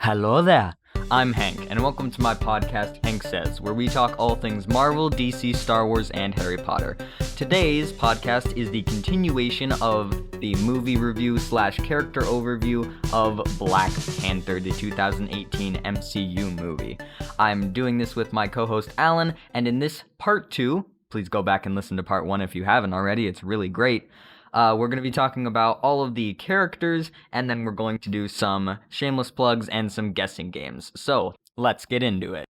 Hello there, I'm Hank, and welcome to my podcast, Hank Sayz, where we talk all things Marvel, DC, Star Wars, and Harry Potter. Today's podcast is the continuation of the movie review / character overview of Black Panther, the 2018 MCU movie. I'm doing this with my co-host Alan, and in this part 2, please go back and listen to part 1 if you haven't already, it's really great. We're going to be talking about all of the characters, and then we're going to do some shameless plugs and some guessing games. So, let's get into it.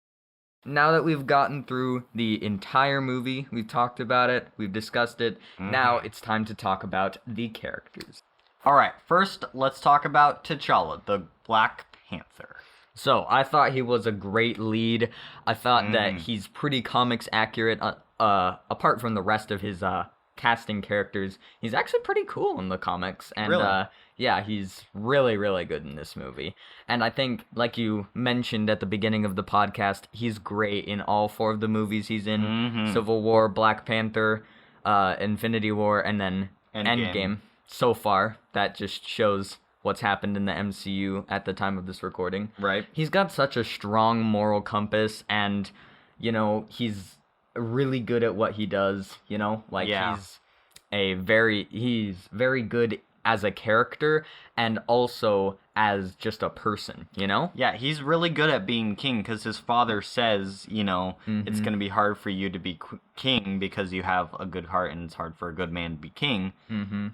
Now that we've gotten through the entire movie, we've talked about it, we've discussed it, now it's time to talk about the characters. Alright, first, let's talk about T'Challa, the Black Panther. So, I thought he was a great lead. I thought that he's pretty comics accurate, apart from the rest of his, casting characters. He's actually pretty cool in the comics, and Really? Yeah, he's really, really good in this movie. And I think, like you mentioned at the beginning of the podcast, he's great in all 4 of the movies he's in. Civil War, Black Panther, Infinity War, and then Endgame. So far, that just shows what's happened in the MCU at the time of this recording. Right. He's got such a strong moral compass, and, you know, he's really good at what he does, you know? Like, he's very good as a character and also as just a person, you know? Yeah, he's really good at being king because his father says, you know, it's going to be hard for you to be king because you have a good heart and it's hard for a good man to be king.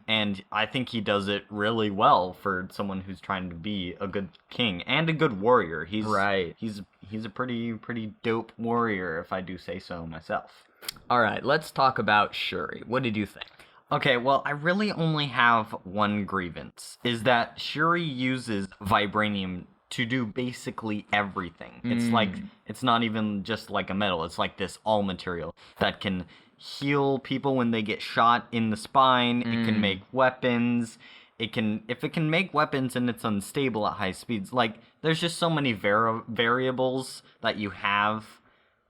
And I think he does it really well for someone who's trying to be a good king and a good warrior. He's a pretty dope warrior, if I do say so myself. All right, let's talk about Shuri. What did you think? Okay, well, I really only have one grievance, is that Shuri uses vibranium to do basically everything. It's like, it's not even just like a metal, it's like this all material that can heal people when they get shot in the spine, it can make weapons, if it can make weapons and it's unstable at high speeds, like, there's just so many variables that you have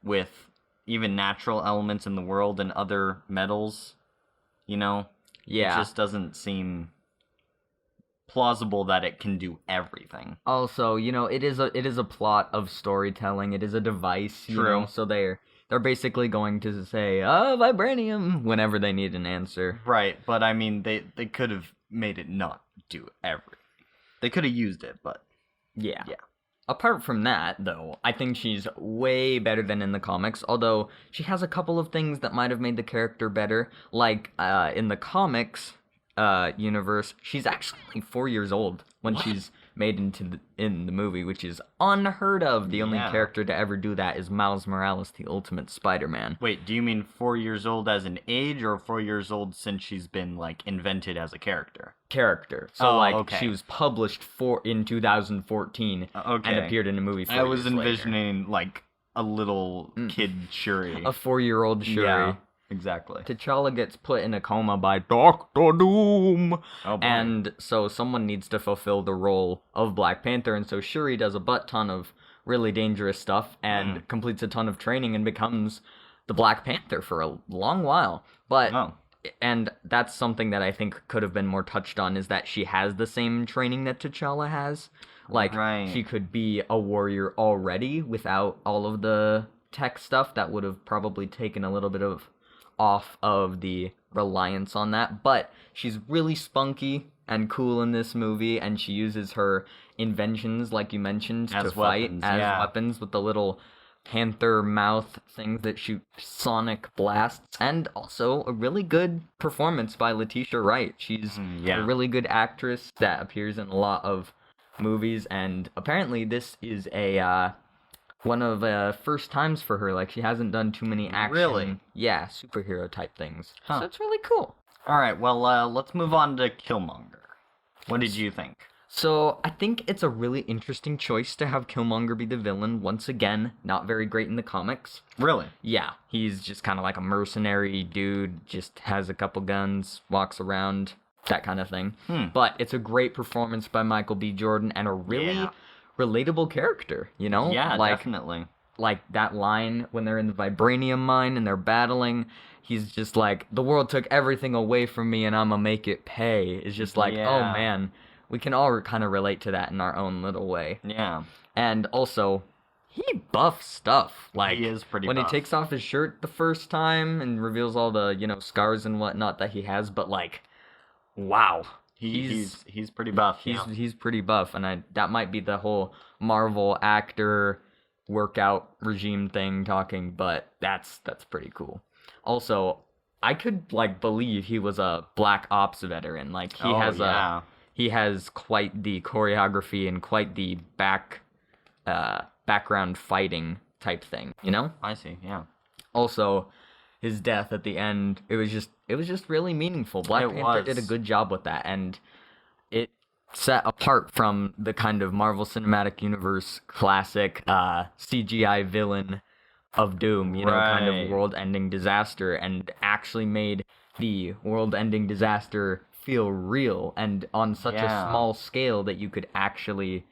with even natural elements in the world and other metals. You know? Yeah. It just doesn't seem plausible that it can do everything. Also, you know, it is a plot of storytelling. It is a device, you know? So they're basically going to say, vibranium, whenever they need an answer. Right, but I mean, they could have made it not do everything. They could have used it, but... Yeah. Apart from that, though, I think she's way better than in the comics, although she has a couple of things that might have made the character better. Like, in the comics universe, she's actually 4 years old when she's made in the movie, which is unheard of. The only character to ever do that is Miles Morales, the Ultimate Spider-Man. Wait, do you mean 4 years old as an age, or 4 years old since she's been, like, invented as a character? So, she was published in 2014 and appeared in a movie 4 years I was later. envisioning, like, a little kid Shuri. A 4-year-old Shuri. Yeah, exactly. T'Challa gets put in a coma by Dr. Doom. Oh, boy. And so someone needs to fulfill the role of Black Panther, and so Shuri does a butt ton of really dangerous stuff and completes a ton of training and becomes the Black Panther for a long while. And that's something that I think could have been more touched on, is that she has the same training that T'Challa has. Like, she could be a warrior already without all of the tech stuff. That would have probably taken a little bit off of the reliance on that. But she's really spunky and cool in this movie, and she uses her inventions, like you mentioned, to fight as weapons with the little panther mouth things that shoot sonic blasts, and also a really good performance by Letitia Wright. She's a really good actress that appears in a lot of movies, and apparently this is one of first times for her. Like, she hasn't done too many action, superhero type things. So it's really cool. Alright, well, let's move on to Killmonger. What did you think? So, I think it's a really interesting choice to have Killmonger be the villain. Once again, not very great in the comics. Really? Yeah, he's just kind of like a mercenary dude, just has a couple guns, walks around, that kind of thing. But it's a great performance by Michael B. Jordan and a really relatable character, you know? Yeah, definitely. Like that line when they're in the vibranium mine and they're battling, he's just like, the world took everything away from me and I'ma make it pay. It's just like, oh man, we can all kind of relate to that in our own little way. Yeah. And also, he buffs stuff. Like, He is pretty when buff. he takes off his shirt the first time and reveals all the, scars and whatnot that he has, but like, wow. He's pretty buff. He's pretty buff, and that might be the whole Marvel actor workout regime thing talking, but that's pretty cool. Also, I could like believe he was a Black Ops veteran. Like he has quite the choreography and quite the background fighting type thing, you know? I see. Yeah. Also, his death at the end, it was just really meaningful. Black Panther did a good job with that, and it set apart from the kind of Marvel Cinematic Universe classic CGI villain of doom, kind of world-ending disaster, and actually made the world-ending disaster feel real and on such a small scale that you could actually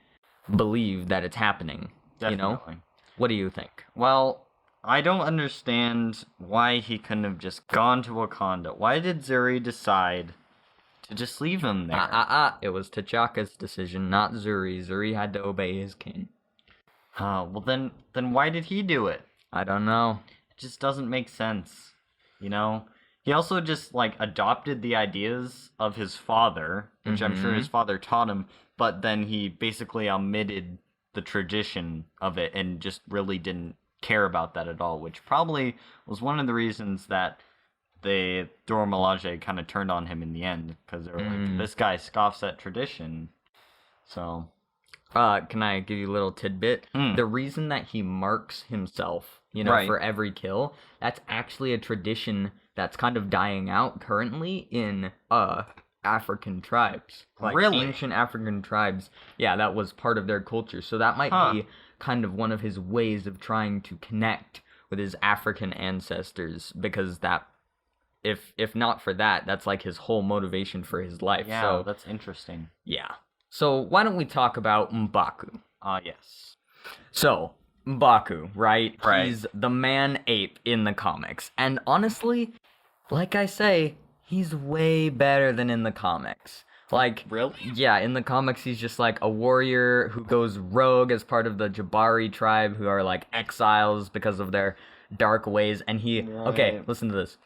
believe that it's happening. Definitely. What do you think? Well, I don't understand why he couldn't have just gone to Wakanda. Why did Zuri decide to just leave him there? It was T'Chaka's decision, not Zuri. Zuri had to obey his king. Well then why did he do it? I don't know. It just doesn't make sense, He also just, like, adopted the ideas of his father, which I'm sure his father taught him, but then he basically omitted the tradition of it and just really didn't care about that at all, which probably was one of the reasons that the Dora Milaje kind of turned on him in the end, because they were like, this guy scoffs at tradition. So... can I give you a little tidbit? The reason that he marks himself, for every kill, that's actually a tradition that's kind of dying out currently in African tribes. Like really? Ancient African tribes. Yeah, that was part of their culture. So that might be kind of one of his ways of trying to connect with his African ancestors, because that, if not for that, that's like his whole motivation for his life. Yeah, so that's interesting. Yeah. So why don't we talk about M'Baku? Yes. So, M'Baku, right? He's the man-ape in the comics. And honestly, like I say, he's way better than in the comics. Like, really? Yeah, in the comics, he's just like a warrior who goes rogue as part of the Jabari tribe, who are like exiles because of their dark ways. And okay, listen to this.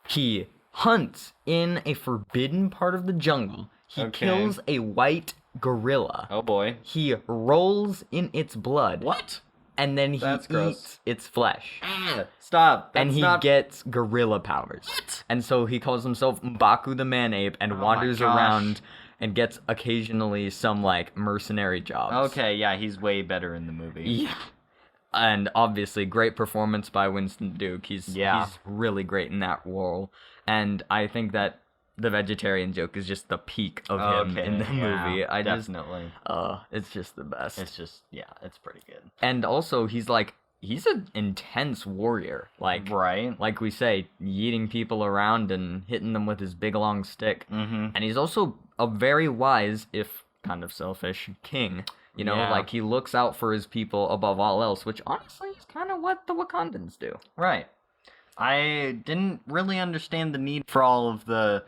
He hunts in a forbidden part of the jungle. He kills a white gorilla. Oh boy. He rolls in its blood. What? And then he eats its flesh. Stop. And he gets gorilla powers. What? And so he calls himself M'Baku the Man-Ape and wanders around and gets occasionally some, like, mercenary jobs. Okay, yeah, he's way better in the movie. Yeah. And obviously, great performance by Winston Duke. He's really great in that role. And I think that the vegetarian joke is just the peak of him in the movie. Definitely. It's just the best. It's just, it's pretty good. And also, he's an intense warrior. Like, like we say, yeeting people around and hitting them with his big long stick. And he's also a very wise, if kind of selfish, king. Like, he looks out for his people above all else, which honestly is kind of what the Wakandans do. Right. I didn't really understand the need for all of the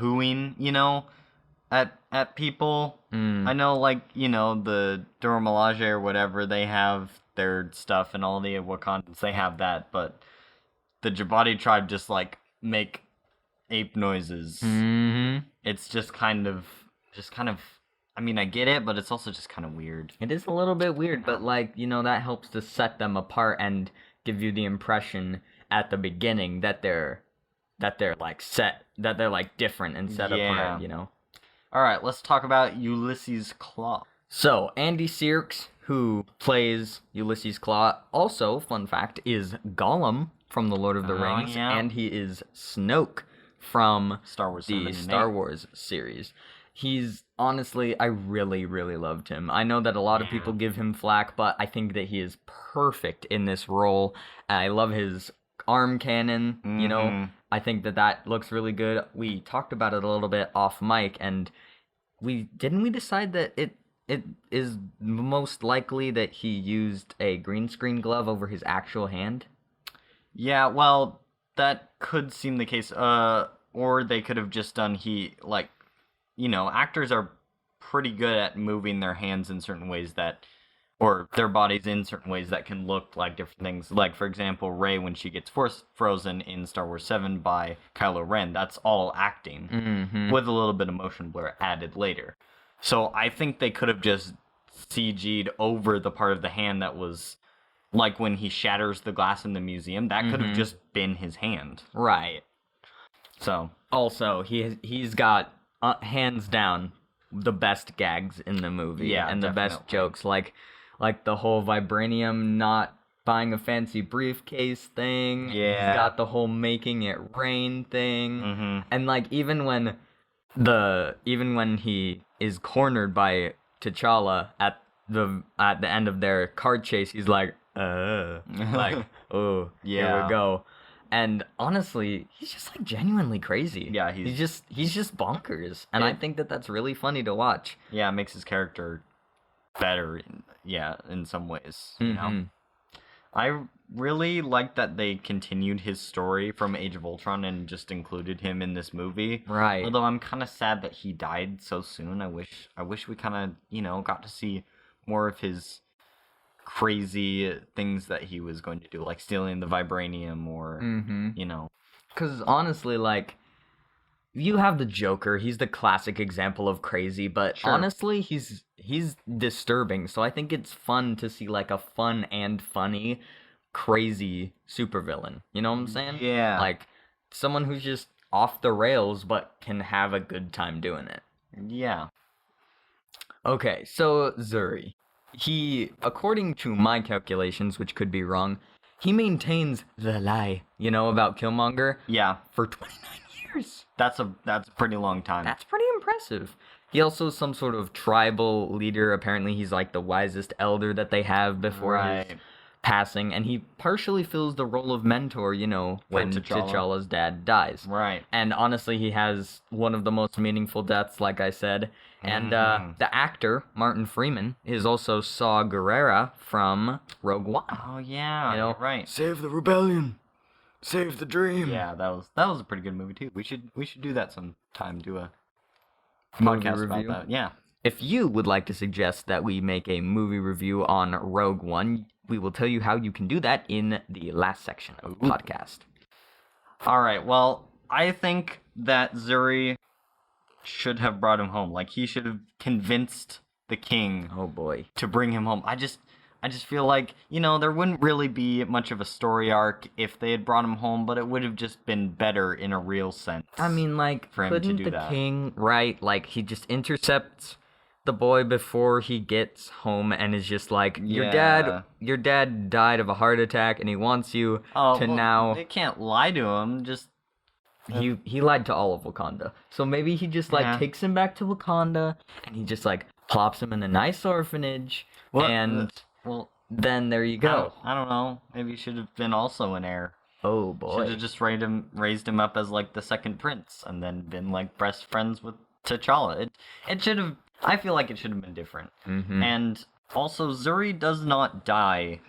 hooing, at people. I know, like, the Dora Milaje or whatever, they have their stuff, and all the Wakandans, they have that, but the Jabari tribe just, like, make ape noises. It's just kind of, I mean, I get it, but it's also just kind of weird. It is a little bit weird, but, like, that helps to set them apart and give you the impression at the beginning that they're like different and set apart, All right, let's talk about Ulysses Claw. So, Andy Serkis, who plays Ulysses Claw, also, fun fact, is Gollum from The Lord of the Rings, and he is Snoke from Star Wars the Star Wars series. He's, honestly, I really, really loved him. I know that a lot of people give him flack, but I think that he is perfect in this role. I love his arm cannon, I think that looks really good. We talked about it a little bit off mic, and didn't we decide that it is most likely that he used a green screen glove over his actual hand? Yeah, well, that could seem the case. or they could have just done actors are pretty good at moving their hands in certain ways or their bodies in certain ways that can look like different things. Like, for example, Rey, when she gets force frozen in Star Wars 7 by Kylo Ren, that's all acting with a little bit of motion blur added later. So I think they could have just CG'd over the part of the hand that was, like when he shatters the glass in the museum, that could have just been his hand. Right. So. Also, he's got, hands down, the best gags in the movie. And the best jokes. Like the whole vibranium not buying a fancy briefcase thing. Yeah. He's got the whole making it rain thing. And like even when he is cornered by T'Challa at the end of their car chase, he's like, like, oh, yeah, here we go. And honestly, he's just like genuinely crazy. Yeah, he's just bonkers, and I think that's really funny to watch. Yeah, it makes his character better. In some ways, you know. I really like that they continued his story from Age of Ultron and just included him in this movie. Right. Although I'm kind of sad that he died so soon. I wish we kind of got to see more of his crazy things that he was going to do, like stealing the vibranium or because honestly, like, you have the Joker, he's the classic example of crazy, but honestly he's disturbing, so I think it's fun to see like a fun and funny crazy supervillain, you know what I'm saying? Yeah, like someone who's just off the rails but can have a good time doing it. Yeah. Okay, so Zuri, he, according to my calculations, which could be wrong, he maintains the lie, about Killmonger. Yeah. For 29 years. That's a pretty long time. That's pretty impressive. He also is some sort of tribal leader. Apparently he's like the wisest elder that they have before his passing, and he partially fills the role of mentor, when T'Challa's dad dies. Right. And honestly, he has one of the most meaningful deaths, like I said. And the actor, Martin Freeman, is also Saw Gerrera from Rogue One. Oh, yeah. Right. Save the rebellion. Save the dream. Yeah, that was a pretty good movie, too. We should do that sometime, do a movie podcast review about that. Yeah. If you would like to suggest that we make a movie review on Rogue One, we will tell you how you can do that in the last section of the podcast. All right. Well, I think that Zuri should have brought him home. Like, he should have convinced the king. Oh boy. To bring him home. I just feel like, there wouldn't really be much of a story arc if they had brought him home, but it would have just been better in a real sense. I mean, like, for him to do couldn't the that. king, right? Like, he just intercepts the boy before he gets home and is just like, your dad died of a heart attack and he wants you now. They can't lie to him. Just he lied to all of Wakanda. So maybe he just takes him back to Wakanda and he just like plops him in a nice orphanage then there you go. I don't know. Maybe he should have been also an heir. Oh boy. Should have just raised him up as like the second prince and then been like best friends with T'Challa. It should have. I feel like it should have been different. And also, Zuri does not die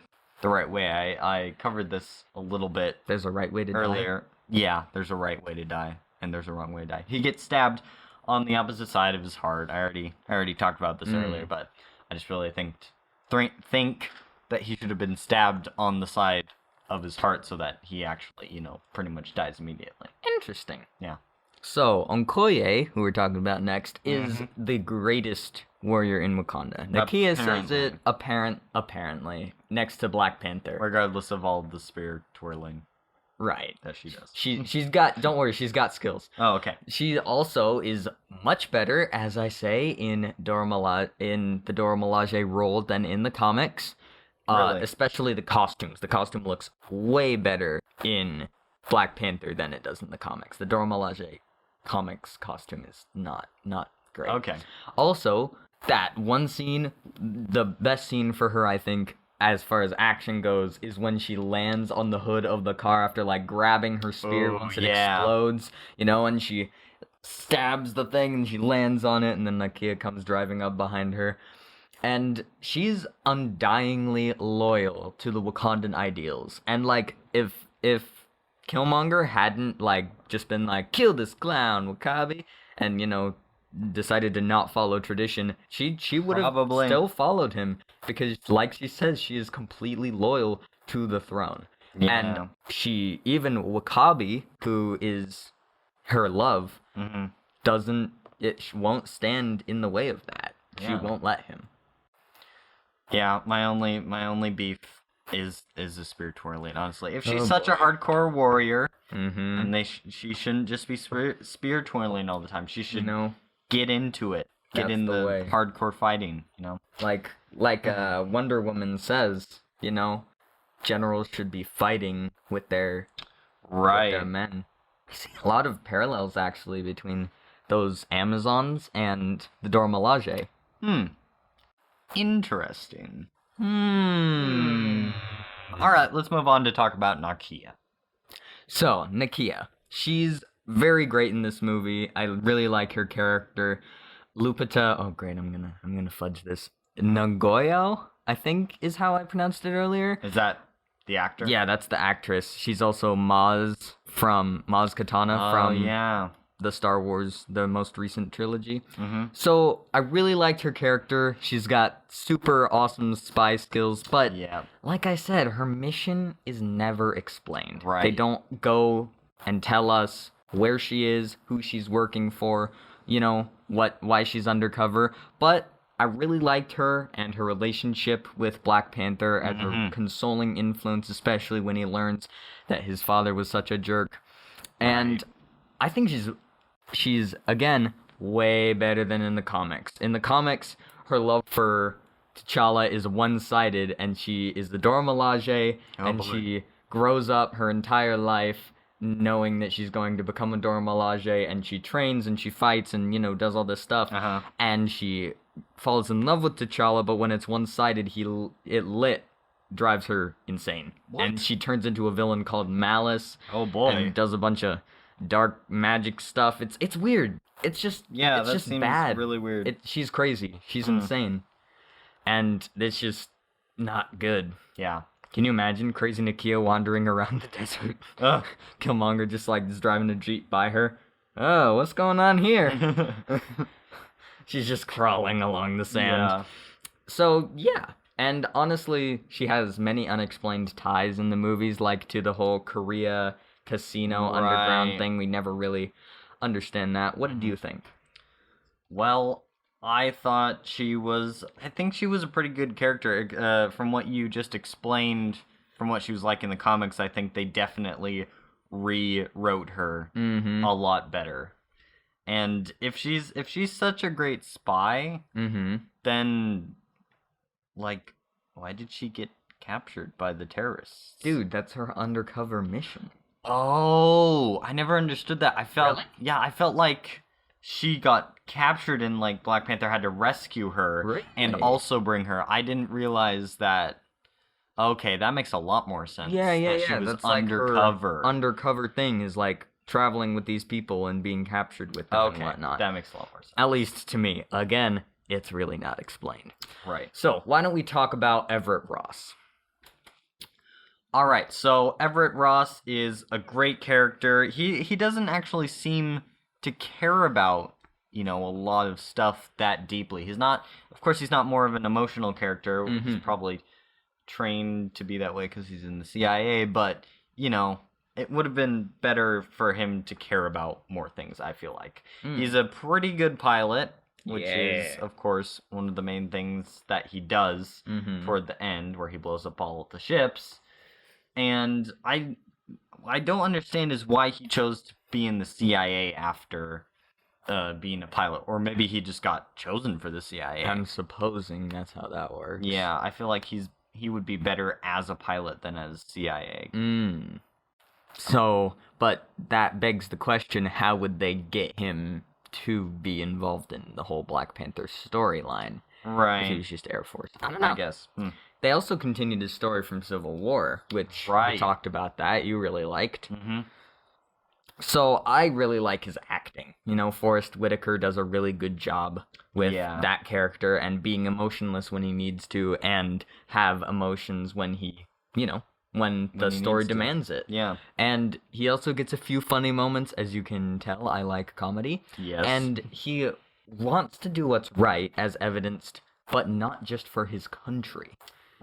the right way. I covered this a little bit. There's a right way to earlier. die. Yeah, there's a right way to die, and there's a wrong way to die. He gets stabbed on the opposite side of his heart. I already talked about this earlier, but I just really think that he should have been stabbed on the side of his heart so that he actually, pretty much dies immediately. Interesting. Yeah. So, Okoye, who we're talking about next, is the greatest warrior in Wakanda. Nakia says it apparently, next to Black Panther. Regardless of all the spear twirling. Right. That she does. She's got, don't worry, she's got skills. Oh, okay. She also is much better, as I say, in the Dora Milaje role than in the comics. Really? Especially the costumes. The costume looks way better in Black Panther than it does in the comics. The Dora Milaje comics costume is not great. Okay. Also, that one scene, the best scene for her, I think, as far as action goes, is when she lands on the hood of the car after, like, grabbing her spear once it explodes, and she stabs the thing and she lands on it, and then Nakia comes driving up behind her. And she's undyingly loyal to the Wakandan ideals. And, like, if Killmonger hadn't, like, just been like, kill this clown, Wakabi, and, decided to not follow tradition, she would have Probably. still followed him, because, like she says, she is completely loyal to the throne. Yeah. And even Wakabi, who is her love, won't stand in the way of that. She won't let him. Yeah, my only beef is the spear twirling, honestly. If she's such a hardcore warrior, and she shouldn't just be spear twirling all the time. She should get into it. Get in the way. hardcore fighting, Like Wonder Woman says, generals should be fighting with their men. I see a lot of parallels actually between those Amazons and the Dora Milaje. Interesting. Alright, let's move on to talk about Nakia. So, Nakia. She's very great in this movie. I really like her character. Lupita, oh great, I'm gonna fudge this. Nagoyo, I think is how I pronounced it earlier. Is that the actor? Yeah, that's the actress. She's also Maz Katana from the Star Wars, the most recent trilogy. So I really liked her character. She's got super awesome spy skills, but like I said, her mission is never explained. Right. They don't go and tell us where she is, who she's working for, why she's undercover. But I really liked her and her relationship with Black Panther as her consoling influence, especially when he learns that his father was such a jerk. And I think she's again way better than in the comics. In the comics, her love for T'Challa is one-sided, and she is the Dora Milaje, she grows up her entire life knowing that she's going to become a Dora Milaje, and she trains and she fights and does all this stuff, and she falls in love with T'Challa, but when it's one-sided, it drives her insane. What? And she turns into a villain called Malice. Oh boy! And does a bunch of dark magic stuff. It's weird. It's just it's just seems bad. Really weird. She's crazy. She's insane, and it's just not good. Yeah. Can you imagine Crazy Nakia wandering around the desert? Killmonger just driving a jeep by her. Oh, what's going on here? She's just crawling along the sand. Yeah. So yeah. And honestly, she has many unexplained ties in the movies, like to the whole Korea casino underground thing. We never really understand that. What did you think? Well, I think she was a pretty good character. From what you just explained, from what she was like in the comics, I think they definitely rewrote her a lot better. And if she's such a great spy, then why did she get captured by the terrorists? Dude, that's her undercover mission. Oh, I never understood that. I felt like she got captured and Black Panther had to rescue her and also bring her. I didn't realize that. Okay, that makes a lot more sense. Yeah. She was that's undercover. Her undercover thing is traveling with these people and being captured with them and whatnot. That makes a lot more sense. At least to me. Again, it's really not explained. Right. So why don't we talk about Everett Ross? All right, so Everett Ross is a great character. He doesn't actually seem to care about, a lot of stuff that deeply. He's not more of an emotional character. He's probably trained to be that way because he's in the CIA, but, it would have been better for him to care about more things, I feel like. He's a pretty good pilot, which is, of course, one of the main things that he does toward the end, where he blows up all of the ships. And I don't understand is why he chose to be in the CIA after being a pilot. Or maybe he just got chosen for the CIA. I'm supposing that's how that works. Yeah, I feel like he would be better as a pilot than as CIA. So, but that begs the question, how would they get him to be involved in the whole Black Panther storyline? Right. He was just Air Force. I don't know. I guess. They also continued his story from Civil War, which we talked about that. You really liked. So I really like his acting. Forrest Whitaker does a really good job with that character and being emotionless when he needs to and have emotions when he, when the he story needs to. demands it. Yeah. And he also gets a few funny moments, as you can tell. I like comedy. Yes. And he wants to do what's right, as evidenced, but not just for his country.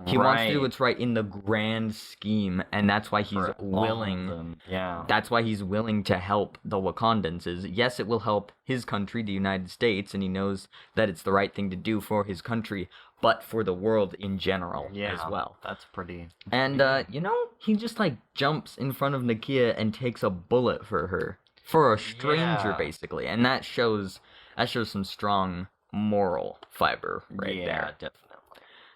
He wants to do what's right in the grand scheme, and that's why he's willing. Yeah. That's why he's willing to help the Wakandans. Yes, it will help his country, the United States, and he knows that it's the right thing to do for his country, but for the world in general as well. That's pretty. And he just jumps in front of Nakia and takes a bullet for her, for a stranger basically, and that shows some strong moral fiber there. Yeah, definitely.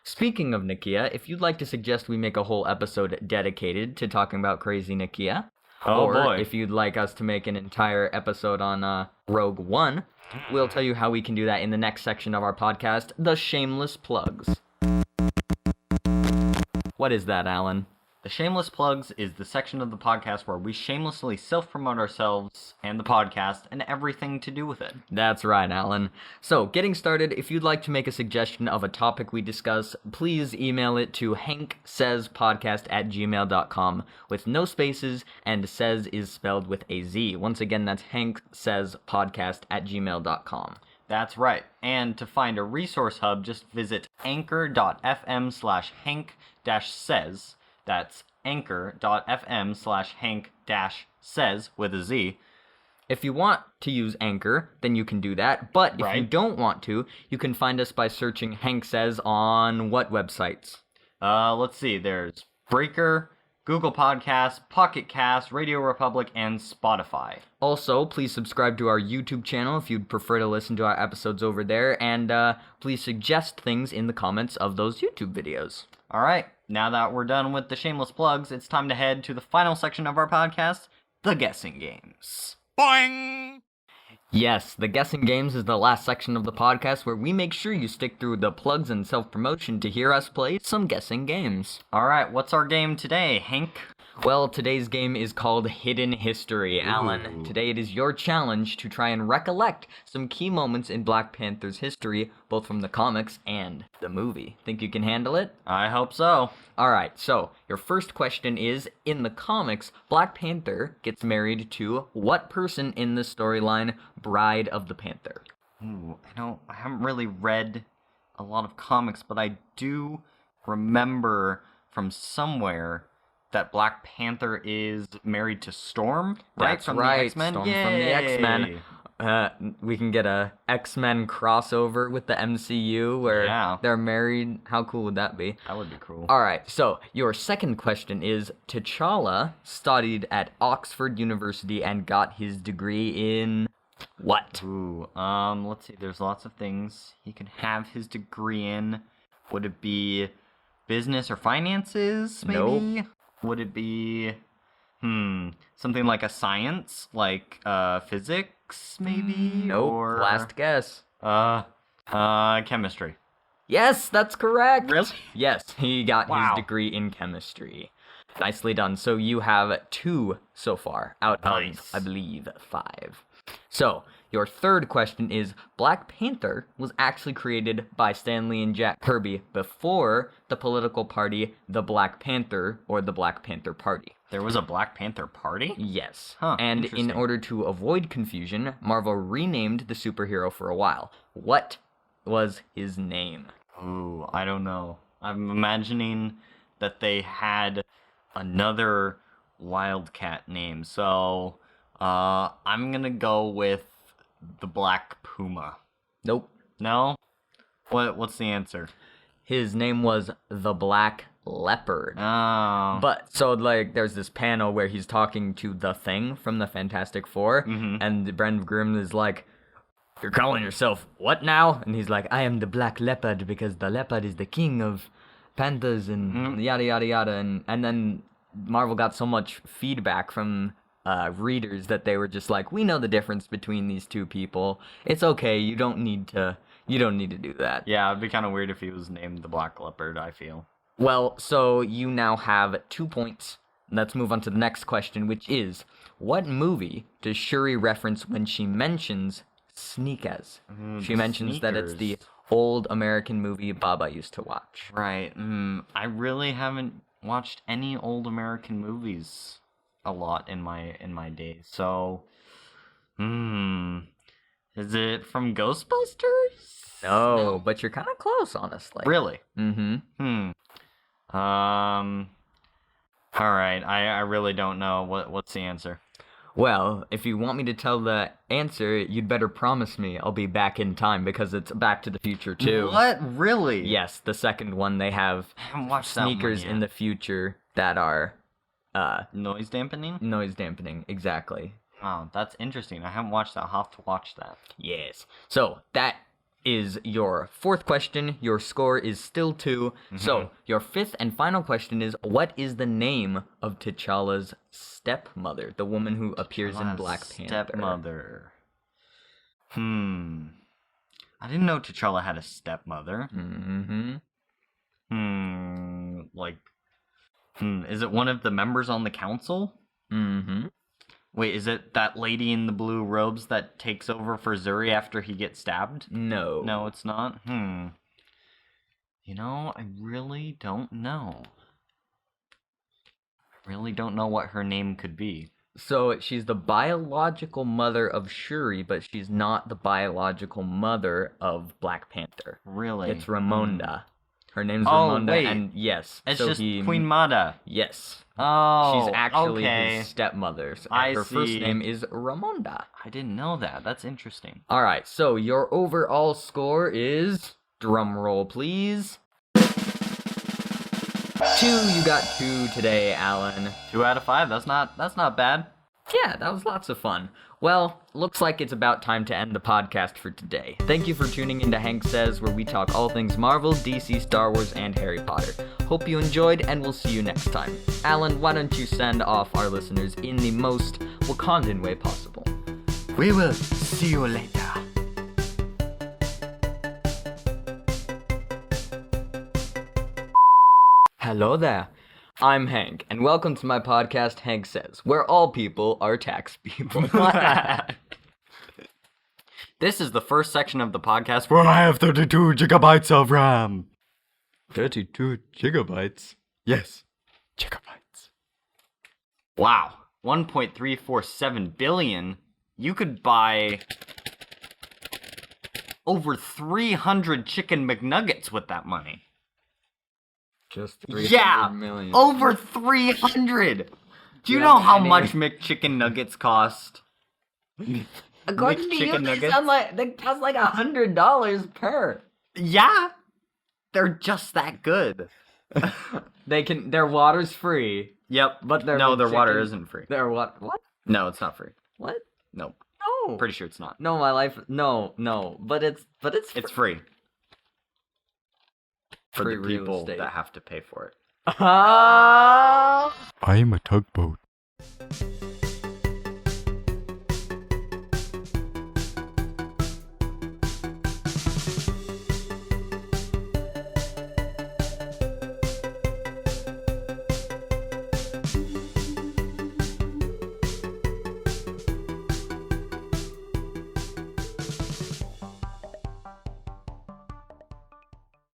Speaking of Nakia, if you'd like to suggest we make a whole episode dedicated to talking about Crazy Nakia, or if you'd like us to make an entire episode on Rogue One, we'll tell you how we can do that in the next section of our podcast, The Shameless Plugs. What is that, Alan? The Shameless Plugs is the section of the podcast where we shamelessly self-promote ourselves and the podcast and everything to do with it. That's right, Alan. So, getting started, if you'd like to make a suggestion of a topic we discuss, please email it to hanksayzpodcast@gmail.com with no spaces, and says is spelled with a Z. Once again, that's hanksayzpodcast@gmail.com. That's right. And to find a resource hub, just visit anchor.fm/hank-says. That's anchor.fm/hank-says with a Z. If you want to use Anchor, then you can do that. But if you don't want to, you can find us by searching Hank Sayz on what websites? Let's see. There's Breaker, Google Podcasts, Pocket Cast, Radio Republic, and Spotify. Also, please subscribe to our YouTube channel if you'd prefer to listen to our episodes over there, and please suggest things in the comments of those YouTube videos. All right, now that we're done with the shameless plugs, it's time to head to the final section of our podcast, the guessing games. Boing! Yes, the guessing games is the last section of the podcast where we make sure you stick through the plugs and self-promotion to hear us play some guessing games. All right, what's our game today, Hank? Well, today's game is called Hidden History. Alan, today it is your challenge to try and recollect some key moments in Black Panther's history, both from the comics and the movie. Think you can handle it? I hope so. Alright, so your first question is, in the comics, Black Panther gets married to what person in the storyline Bride of the Panther? Ooh, I haven't really read a lot of comics, but I do remember from somewhere that Black Panther is married to Storm, right? That's from the X-Men? Storm from the X-Men. We can get a X-Men crossover with the MCU where they're married. How cool would that be? That would be cool. Alright, so your second question is, T'Challa studied at Oxford University and got his degree in what? Ooh, let's see, there's lots of things he can have his degree in. Would it be business or finances, maybe? Nope. Would it be, something like a science, like physics, maybe? Nope. Or last guess. Chemistry. Yes, that's correct. Really? Yes, he got his degree in chemistry. Nicely done. So you have 2 so far out of, I believe, 5. So, your third question is, Black Panther was actually created by Stan Lee and Jack Kirby before the political party, the Black Panther, or the Black Panther Party. There was a Black Panther Party? Yes. Huh, and in order to avoid confusion, Marvel renamed the superhero for a while. What was his name? Ooh, I don't know. I'm imagining that they had another Wildcat name, so I'm gonna go with the Black Puma. Nope. No? What's the answer? His name was the Black Leopard. Oh. But, so, there's this panel where he's talking to the Thing from the Fantastic Four, and Bren Grimm is like, "You're calling yourself what now?" And he's like, "I am the Black Leopard because the leopard is the king of panthers," and yada yada yada. And then Marvel got so much feedback from readers that they were just like, "We know the difference between these two people. It's okay. You don't need to do that." Yeah, it'd be kind of weird if he was named the Black Leopard, I feel. Well, so you now have 2 points. Let's move on to the next question, which is, what movie does Shuri reference when she mentions Sneakers? She mentions that it's the old American movie Baba used to watch. Right. I really haven't watched any old American movies a lot in my days. So, is it from Ghostbusters? No, but you're kind of close, honestly. Really? Mm-hmm. All right. I really don't know. What's the answer? Well, if you want me to tell the answer, you'd better promise me I'll be back in time because it's Back to the Future too. What? Really? Yes, the second one they have I haven't watched that one sneakers yet. in the future that are Noise dampening? noise dampening. Exactly. Wow, that's interesting. I haven't watched that. I'll have to watch that. Yes. So that is your fourth question. Your score is still 2. So your fifth and final question is, what is the name of T'Challa's stepmother, the woman who appears in Black Panther? Stepmother. I didn't know T'Challa had a stepmother. Is it one of the members on the council? Wait, is it that lady in the blue robes that takes over for Zuri after he gets stabbed? No. No, it's not? You know, I really don't know. I really don't know what her name could be. So she's the biological mother of Shuri, but she's not the biological mother of Black Panther. Really? It's Ramonda. Her name's Oh, Ramonda, wait. and yes. It's so just Queen Mada. Yes. Oh, She's actually okay. his stepmother. I Her first see. name is Ramonda. I didn't know that. That's interesting. Alright, so your overall score is... Drum roll, please. 2, you got 2 today, Alan. 2 out of 5. That's not bad. Yeah, that was lots of fun. Well, looks like it's about time to end the podcast for today. Thank you for tuning into Hank Sayz, where we talk all things Marvel, DC, Star Wars, and Harry Potter. Hope you enjoyed, and we'll see you next time. Alan, why don't you send off our listeners in the most Wakandan way possible? We will see you later. Hello there. I'm Hank, and welcome to my podcast, Hank Sayz, where all people are tax people. This is the first section of the podcast where I have 32 gigabytes of RAM. 32 gigabytes? Yes, gigabytes. Wow, 1.347 billion. You could buy over 300 chicken McNuggets with that money. Just 300 Yeah, million. over 300. Do you know how much McChicken Nuggets cost? According to you, McChicken they nuggets? cost like $100 per. Yeah, they're just that good. Their water's free. Yep, But their no, their water McChicken- isn't free. Their what? What? No, it's not free. What? Nope. No. Pretty sure it's not. No, my life. No. But it's. It's free. For Free the real people estate. that have to pay for it. Ah! I am a tugboat.